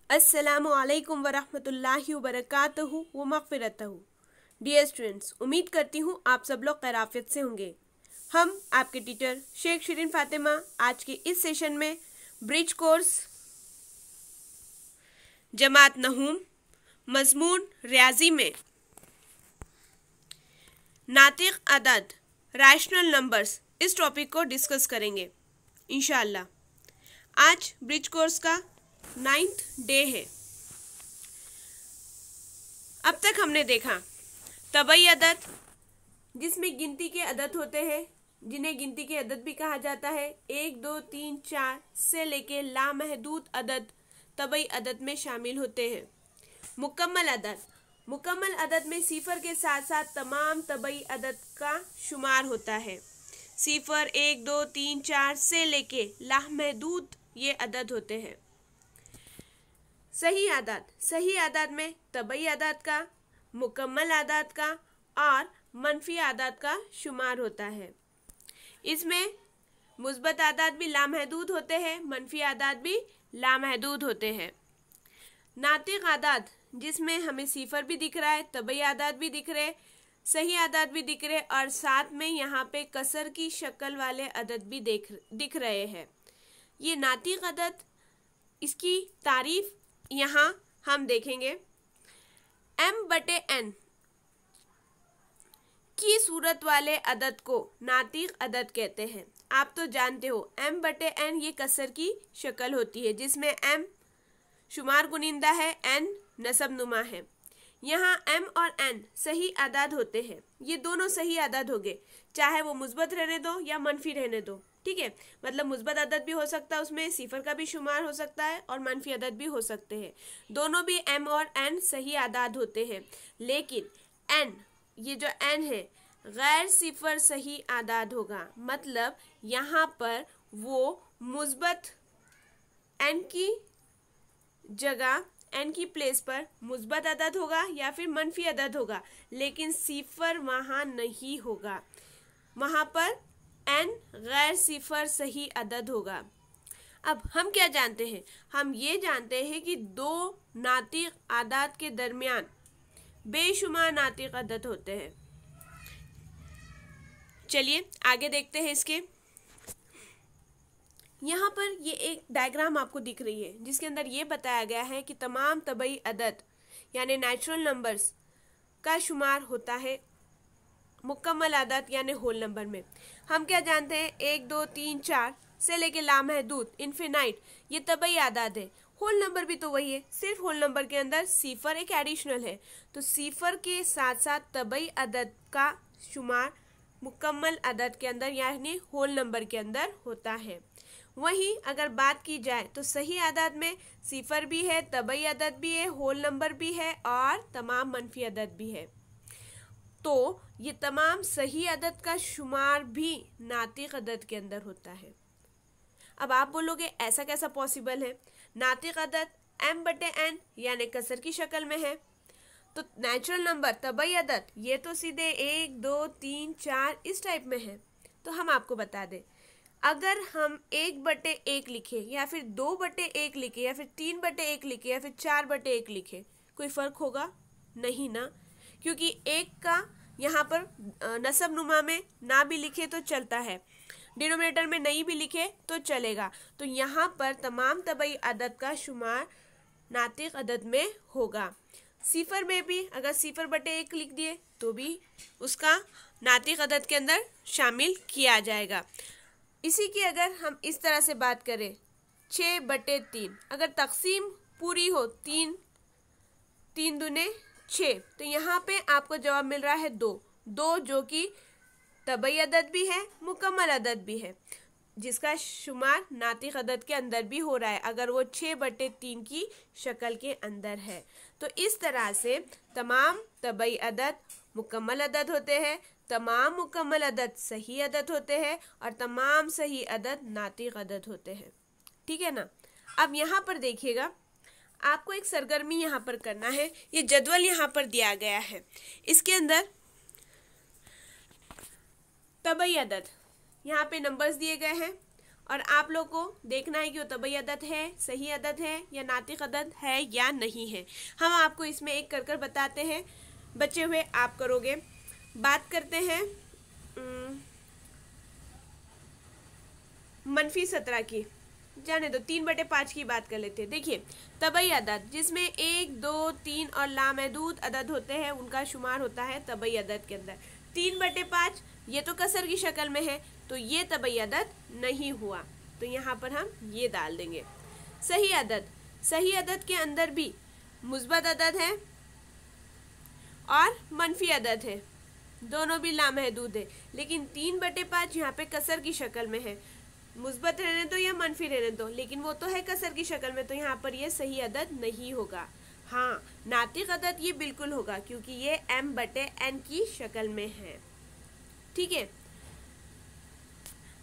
अस्सलामु अलैकुम वरहमतुल्लाहि वबरकातुहू व मग़फ़िरतहू। डियर स्टूडेंट्स, उम्मीद करती हूँ आप सब लोग खैरियत से होंगे। हम आपके टीचर शेख शिरीन फातिमा आज के इस सेशन में ब्रिज कोर्स जमात नहूम मज़मून रियाजी में नातिक़ अदद रैशनल नंबर्स इस टॉपिक को डिस्कस करेंगे इंशाअल्लाह। आज ब्रिज कोर्स का 9th डे है। अब तक हमने देखा तबई अदद, जिसमें गिनती के अदद होते हैं, जिन्हें गिनती के अदद भी कहा जाता है। 1, 2, 3, 4 से लेके लामहदूद अदद तबई अदद में शामिल होते हैं। मुकम्मल अदद, मुकम्मल अदद में सिफर के साथ साथ तमाम तबई अदद का शुमार होता है। सिफर 1, 2, 3, 4 से लेके लामहदूद ये अदद होते हैं। सही आदाद, सही आदाद में तबई आदाद का, मुकम्मल आदाद का और मनफी आदाद का शुमार होता है। इसमें मुस्बत आदाद भी लामहदूद होते हैं, मनफी आदाद भी लामहदूद होते हैं। नातिक़ आदाद, जिसमें हमें सिफर भी दिख रहा है, तबई आदाद भी दिख रहे, सही आदाद भी दिख रहे और साथ में यहाँ पे कसर की शक्ल वाले अदद भी दिख रहे हैं। ये नातिक़ अदद, इसकी तारीफ यहाँ हम देखेंगे। m/n की सूरत वाले अदद को नातिक़ अदद कहते हैं। आप तो जानते हो m/n ये कसर की शक्ल होती है, जिसमें m शुमार कुनिंदा है, n नसब नुमा है। यहाँ m और n सही आदाद होते हैं। ये दोनों सही आदाद होंगे, चाहे वो मुस्बत रहने दो या मनफी रहने दो। ठीक है, मतलब मुस्बत अदद भी हो सकता है, उसमें सिफर का भी शुमार हो सकता है और मनफी अदद भी हो सकते हैं। दोनों भी m और n सही आदाद होते हैं। लेकिन n, ये जो n है, गैर सिफर सही आदाद होगा। मतलब यहाँ पर वो मुस्बत n की जगह, n की प्लेस पर मुस्बत अदद होगा या फिर मनफी अदद होगा, लेकिन सिफर वहाँ नहीं होगा। वहाँ पर n गैर सिफर सही अदद होगा। अब हम क्या जानते हैं? हम ये जानते हैं कि दो नातिक़ आदाद के दरमियान बेशुमार नातिक़ अदद होते हैं। चलिए आगे देखते हैं। इसके यहाँ पर ये एक डायग्राम आपको दिख रही है, जिसके अंदर ये बताया गया है कि तमाम तबई अदद यानी नेचुरल नंबर्स का शुमार होता है मुकम्मल आदाद यानी होल नंबर में। हम क्या जानते हैं? 1, 2, 3, 4 से लेके लामहदूद इन्फिनाइट ये तबई आदाद है। होल नंबर भी तो वही है, सिर्फ होल नंबर के अंदर सिफर एक एडिशनल है। तो सिफर के साथ साथ तबई अदद का शुमार मुकम्मल अदद के अंदर यानी होल नंबर के अंदर होता है। वहीं अगर बात की जाए तो सही आदाद में सिफर भी है, तबई अदद भी है, होल नंबर भी है और तमाम मनफी अदद भी है। तो ये तमाम सही अदद का शुमार भी नातिक़ अदद के अंदर होता है। अब आप बोलोगे ऐसा कैसा पॉसिबल है? नातिक़ अदद m/n यानी कसर की शक्ल में है, तो नेचुरल नंबर तबई अदद ये तो सीधे 1, 2, 3, 4 इस टाइप में है। तो हम आपको बता दें, अगर हम 1/1 लिखे या फिर 2/1 लिखे या फिर 3/1 लिखे या फिर 4/1 लिखे, कोई फ़र्क होगा? नहीं ना, क्योंकि एक का यहाँ पर नसब नुमा में ना भी लिखे तो चलता है, डिनोमिनेटर में नहीं भी लिखे तो चलेगा। तो यहाँ पर तमाम तबई अदद का शुमार नातिक़ अदद में होगा। सिफर में भी अगर 0/1 लिख दिए तो भी उसका नातिक़ अदद के अंदर शामिल किया जाएगा। इसी की अगर हम इस तरह से बात करें 6/3, अगर तकसीम पूरी हो 3 दूने 6, तो यहाँ पे आपको जवाब मिल रहा है 2, जो कि तबई अदद भी है, मुकम्मल अदद भी है, जिसका शुमार नातिक़ अदद के अंदर भी हो रहा है अगर वो 6/3 की शक्ल के अंदर है। तो इस तरह से तमाम तबई अदद मुकम्मल अदद होते हैं, तमाम मुकम्मल अदद सही अदद होते हैं और तमाम सही अदद नातिक़ अदद होते हैं। ठीक है ना? अब यहाँ पर देखिएगा, आपको एक सरगर्मी यहाँ पर करना है। ये जदवल यहाँ पर दिया गया है, इसके अंदर तबई अदद यहाँ पे नंबर्स दिए गए हैं और आप लोग को देखना है कि वो तबई अदद है, सही अदद है या नातिक अदद है या नहीं है। हम आपको इसमें एक कर कर बताते हैं, बचे हुए आप करोगे। बात करते हैं -17 की, जाने दो, 3/5 की बात कर लेते हैं। देखिए तबई अदद जिसमें 1, 2, 3 और लामहदूद अदद होते हैं उनका शुमार होता है तबई अदद के अंदर। 3/5 ये तो कसर की शक्ल में है तो ये तबई अदद नहीं हुआ, तो यहाँ पर हम ये डाल देंगे। सही अदद, सही अदद के अंदर भी मुस्बत अदद है और मनफी अदद है, दोनों भी लामहदूद है, लेकिन 3/5 यहाँ पे कसर की शक्ल में है। मुस्बत रहने दो या मनफी रहने दो, लेकिन वो तो है कसर की शक्ल में, तो यहाँ पर ये सही अदद नहीं होगा। हाँ, नातिक अदद ये बिल्कुल होगा क्योंकि ये m/n की शक्ल में है। ठीक है।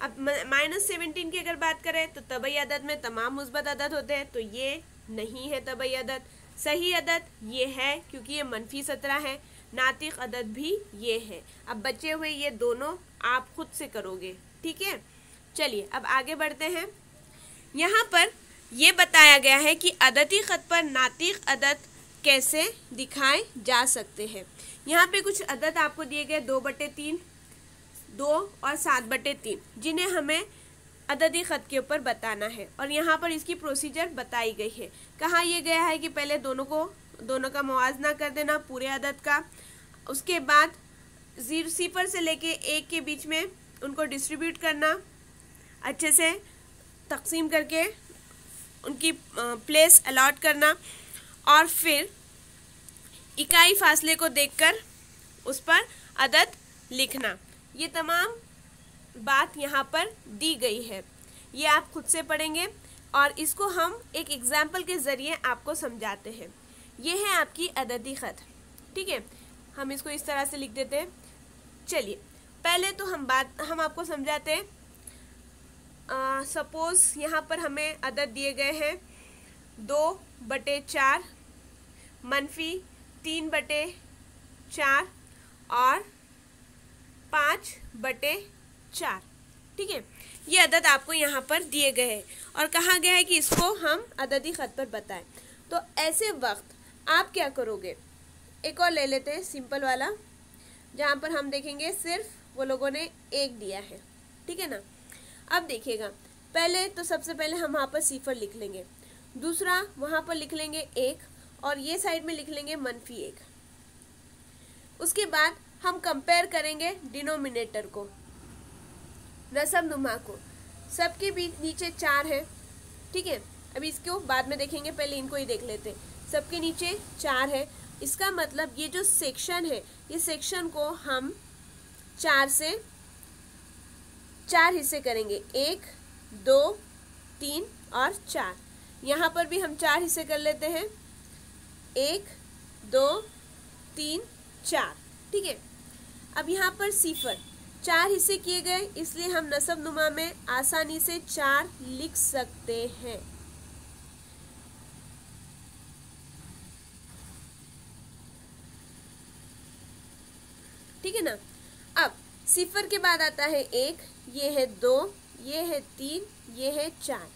अब -17 की अगर बात करें तो तबई अदद में तमाम मुस्बत अदद होते हैं, तो ये नहीं है तबई अदद। सही अदद ये है क्योंकि ये -17 है। नातिक अदद भी ये है। अब बचे हुए ये दोनों आप खुद से करोगे। ठीक है, चलिए अब आगे बढ़ते हैं। यहाँ पर ये बताया गया है कि अददी खत पर नातिक अदद कैसे दिखाए जा सकते हैं। यहाँ पे कुछ अदद आपको दिए गए 2/3, 2 और 7/3, जिन्हें हमें अददी खत के ऊपर बताना है और यहाँ पर इसकी प्रोसीजर बताई गई है। कहा यह गया है कि पहले दोनों का मुआवजा कर देना पूरे अदद का, उसके बाद 0 से लेके 1 के बीच में उनको डिस्ट्रीब्यूट करना, अच्छे से तकसीम करके उनकी प्लेस अलॉट करना और फिर इकाई फासले को देखकर उस पर अदद लिखना। ये तमाम बात यहाँ पर दी गई है, ये आप खुद से पढ़ेंगे और इसको हम एक एग्जाम्पल के ज़रिए आपको समझाते हैं। ये है आपकी अददी ख़त। ठीक है, हम इसको इस तरह से लिख देते हैं। चलिए पहले तो हम आपको समझाते हैं। सपोज़ यहाँ पर हमें अदद दिए गए हैं 2/4, -3/4 और 5/4। ठीक है, ये अदद आपको यहाँ पर दिए गए हैं और कहा गया है कि इसको हम अददी ख़त पर बताएं। तो ऐसे वक्त आप क्या करोगे, एक और ले लेते हैं सिंपल वाला, जहाँ पर हम देखेंगे सिर्फ वो लोगों ने 1 दिया है। ठीक है ना। अब देखिएगा, पहले तो सबसे पहले हम वहाँ पर 0 लिख लेंगे, दूसरा वहाँ पर लिख लेंगे 1 और ये साइड में लिख लेंगे -1। उसके बाद हम कंपेयर करेंगे डिनोमिनेटर को, रसम नुमा को। सबके बीच नीचे 4 है। ठीक है, अभी इसको बाद में देखेंगे, पहले इनको ही देख लेते हैं। सबके नीचे 4 है, इसका मतलब ये जो सेक्शन है, ये सेक्शन को हम 4 से 4 हिस्से करेंगे, 1, 2, 3 और 4। यहाँ पर भी हम 4 हिस्से कर लेते हैं, 1, 2, 3, 4। ठीक है, अब यहाँ पर 4 हिस्से किए गए, इसलिए हम नसब नुमा में आसानी से 4 लिख सकते हैं। ठीक है ना। अब 0 के बाद आता है 1, ये है 2, ये है 3, ये है 4।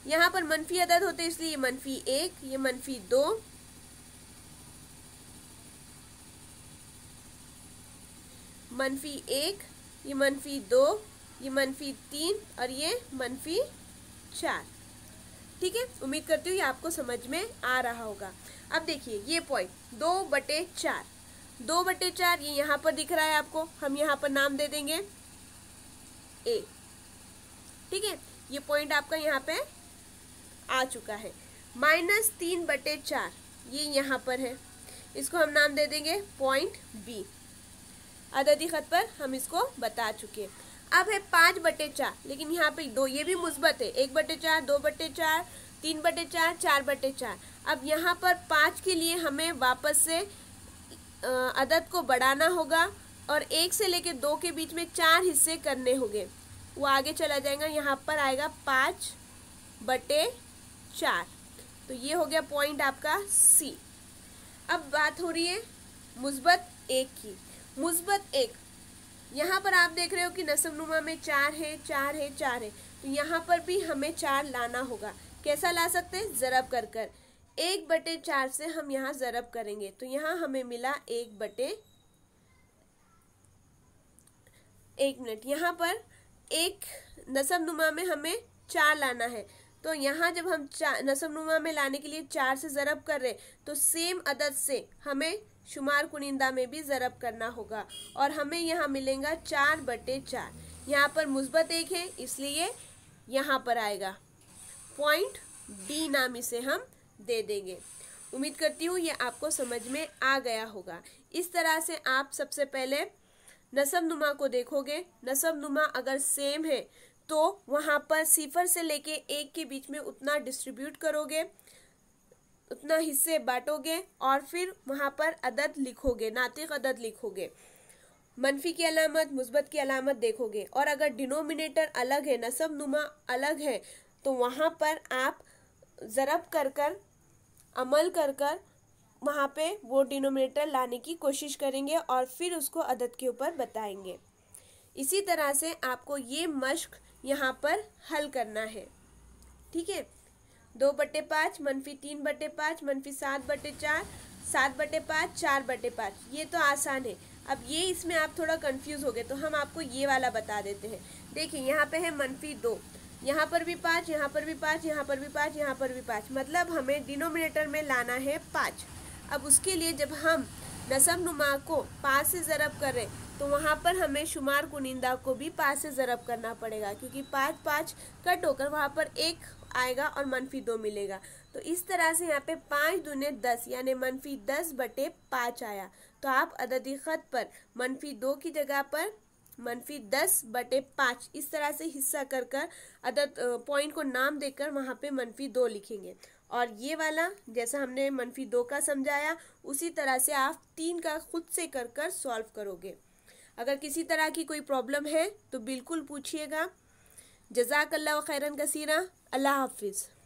यहाँ पर मनफी अदद होते हैं इसलिए ये -1, ये -2, -1, ये -2, ये -3 और ये -4। ठीक है, उम्मीद करती हूँ ये आपको समझ में आ रहा होगा। अब देखिए ये पॉइंट 2/4, 2/4 ये यहाँ पर दिख रहा है आपको, हम यहाँ पर नाम दे देंगे A। ठीक है, ये पॉइंट आपका यहाँ पे आ चुका है। -3/4 ये यहाँ पर है, इसको हम नाम दे देंगे पॉइंट B। अददी खत पर हम इसको बता चुके हैं। अब है 5/4, लेकिन यहाँ पे 2 ये भी मुस्बत है, 1/4, 2/4, 3/4, 4/4। अब यहाँ पर 5 के लिए हमें वापस से अदद को बढ़ाना होगा और 1 से लेके 2 के बीच में 4 हिस्से करने होंगे। वो आगे चला जाएगा, यहाँ पर आएगा 5/4। तो ये हो गया पॉइंट आपका C। अब बात हो रही है मुस्बत 1 की। मुस्बत 1, यहाँ पर आप देख रहे हो कि नसब नुमा में 4 है, 4 है, 4 है, तो यहाँ पर भी हमें 4 लाना होगा। कैसा ला सकते हैं? ज़रब कर कर। 1/4 से हम यहाँ ज़रब करेंगे तो यहाँ हमें मिला 1 मिनट। यहाँ पर एक नसब नुमा में हमें 4 लाना है, तो यहाँ जब हम नसब नुमा में लाने के लिए 4 से ज़रब कर रहे तो सेम अदद से हमें शुमार कुनिंदा में भी ज़रब करना होगा और हमें यहाँ मिलेगा 4/4। यहाँ पर मुस्बत 1 है इसलिए यहाँ पर आएगा पॉइंट डी नाम इसे हम दे देंगे। उम्मीद करती हूँ ये आपको समझ में आ गया होगा। इस तरह से आप सबसे पहले नसब नुमा को देखोगे। नसब नुमा अगर सेम है तो वहाँ पर 0 से लेके 1 के बीच में उतना डिस्ट्रीब्यूट करोगे, उतना हिस्से बांटोगे और फिर वहाँ पर अदद लिखोगे, नातिक अदद लिखोगे, मनफी की अलामत मुस्बत की अलामत देखोगे। और अगर डिनोमिनेटर अलग है, नसब नुमा अलग है, तो वहाँ पर आप ज़रब कर कर अमल कर कर वहाँ पे वो डिनोमिनेटर लाने की कोशिश करेंगे और फिर उसको अदद के ऊपर बताएंगे। इसी तरह से आपको ये मश्क यहाँ पर हल करना है। ठीक है, 2/5 मनफी 3/5 मनफी 7/4 7/5 4/5, ये तो आसान है। अब ये इसमें आप थोड़ा कंफ्यूज हो गए तो हम आपको ये वाला बता देते हैं। देखिए यहाँ पे है मनफी 2, यहाँ पर भी 5, यहाँ पर भी 5, यहाँ पर भी 5, यहाँ पर भी 5, मतलब हमें डिनोमिनेटर में लाना है 5। अब उसके लिए जब हम नसब नुमा को 5 से ज़रब करें तो वहाँ पर हमें शुमार कुनिंदा को भी 5 से ज़रब करना पड़ेगा, क्योंकि 5 5 कट होकर वहाँ पर 1 आएगा और मनफी 2 मिलेगा। तो इस तरह से यहाँ पे 5 दूने 10 यानी मनफी 10/5 आया। तो आप अददी ख़त पर मनफी 2 की जगह पर मनफी 10/5 इस तरह से हिस्सा कर कर अदद पॉइंट को नाम देकर वहाँ पे मनफी 2 लिखेंगे। और ये वाला जैसा हमने मनफी 2 का समझाया उसी तरह से आप 3 का खुद से कर कर सॉल्व करोगे। अगर किसी तरह की कोई प्रॉब्लम है तो बिल्कुल पूछिएगा। जज़ाकल्लाह खैरन कसीरा। अल्लाह हाफिज़।